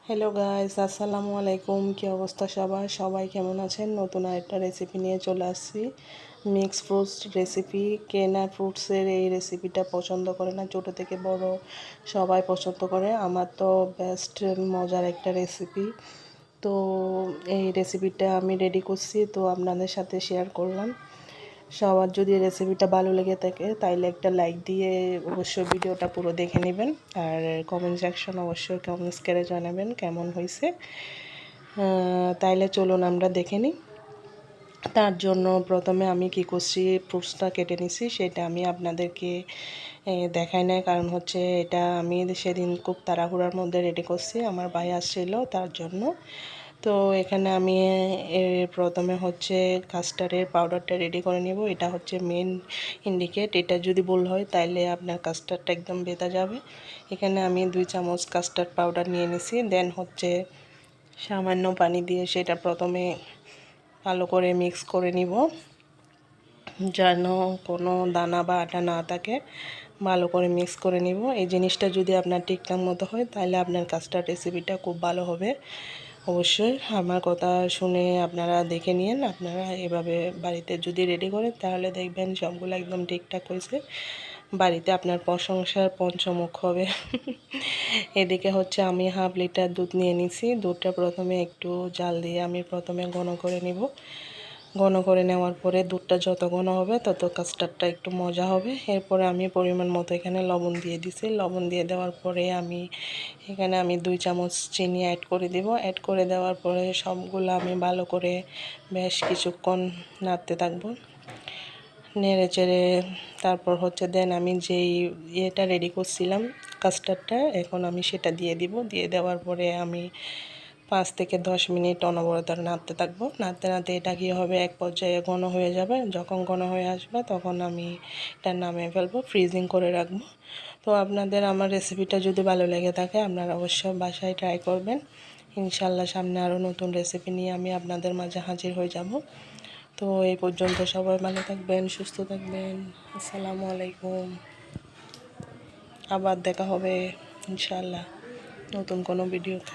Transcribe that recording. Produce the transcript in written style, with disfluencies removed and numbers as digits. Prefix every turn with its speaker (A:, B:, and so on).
A: Hello guys, আসসালামু আলাইকুম। কি অবস্থা সবার? সবাই কেমন আছেন? নতুন আরেকটা রেসিপি নিয়ে চলে আসছি। Mix fruits recipe. কে না ফ্রুটসের এই রেসিপিটা পছন্দ করে না? ছোটো থেকে বড় সবাই পছন্দ করে। আমার তো বেস্ট মজার একটা রেসিপি। তো এই রেসিপিটা আমি রেডি করছি, তো আপনাদের সাথে শেয়ার করলাম। সবার যদি রেসিপিটা ভালো লেগে থাকে তাইলে একটা লাইক দিয়ে অবশ্যই ভিডিওটা পুরো দেখে নেবেন। আর কমেন্ট সেকশন অবশ্যই কমেন্টস করে জানাবেন কেমন হয়েছে। তাইলে চলুন আমরা দেখে নিই। তার জন্য প্রথমে আমি কি করছি, ফ্রুটসটা কেটে নিছি, সেটা আমি আপনাদেরকে দেখাই নাই। কারণ হচ্ছে এটা আমি সেদিন খুব তাড়াহুড়ার মধ্যে রেডি করছি, আমার ভাই আসছিল তার জন্য। তো এখানে আমি প্রথমে হচ্ছে কাস্টার্ডের পাউডারটা রেডি করে নেব। এটা হচ্ছে মেন ইন্ডিকেট। এটা যদি ভুল হয় তাহলে আপনার কাস্টার্ডটা একদম বেঁধে যাবে। এখানে আমি 2 চামচ কাস্টার্ড পাউডার নিয়ে নিছি। দেন হচ্ছে সামান্য পানি দিয়ে সেটা প্রথমে ভালো করে মিক্স করে নিব, যেন কোনো দানা বা আটা না থাকে। ভালো করে মিক্স করে নিব। এই জিনিসটা যদি আপনার ঠিকঠাক মতো হয় তাহলে আপনার কাস্টার্ড রেসিপিটা খুব ভালো হবে। অবশ্যই আমার কথা শুনে আপনারা দেখে নিন। আপনারা এভাবে বাড়িতে যদি রেডি করেন তাহলে দেখবেন সবগুলো একদম ঠিকঠাক হয়েছে। বাড়িতে আপনার প্রশংসার পঞ্চমুখ হবে। এদিকে হচ্ছে আমি 1/2 লিটার দুধ নিয়ে নিছি। দুধটা প্রথমে একটু জাল দিয়ে আমি প্রথমে ঘন করে নিব। ঘন করে নেওয়ার পরে দুধটা যত ঘন হবে তত কাস্টার্ডটা একটু মজা হবে। এরপরে আমি পরিমাণ মতো এখানে লবণ দিয়ে দিছি। লবণ দিয়ে দেওয়ার পরে এখানে আমি 2 চামচ চিনি অ্যাড করে দেব। অ্যাড করে দেওয়ার পরে সবগুলো আমি ভালো করে বেশ কিছুক্ষণ নাড়তে থাকবো, নেড়ে চেড়ে। তারপর হচ্ছে দেন আমি যেই ইয়েটা রেডি করছিলাম কাস্টার্ডটা, এখন আমি সেটা দিয়ে দিব। দিয়ে দেওয়ার পরে আমি 5 থেকে 10 মিনিট অনবরত নাড়তে থাকবো। নাড়তে নাড়তে এটা কী হবে, এক পর্যায়ে ঘন হয়ে যাবে। যখন ঘন হয়ে আসবে তখন আমি এটা নামিয়ে ফেলবো, ফ্রিজিং করে রাখবো। তো আপনাদের আমার রেসিপিটা যদি ভালো লেগে থাকে আপনারা অবশ্যই বাসায় ট্রাই করবেন। ইনশাল্লাহ সামনে আরও নতুন রেসিপি নিয়ে আমি আপনাদের মাঝে হাজির হয়ে যাব। তো এই পর্যন্ত সবাই ভালো থাকবেন, সুস্থ থাকবেন। আসসালামু আলাইকুম। আবার দেখা হবে ইনশাল্লাহ নতুন কোনো ভিডিওতে।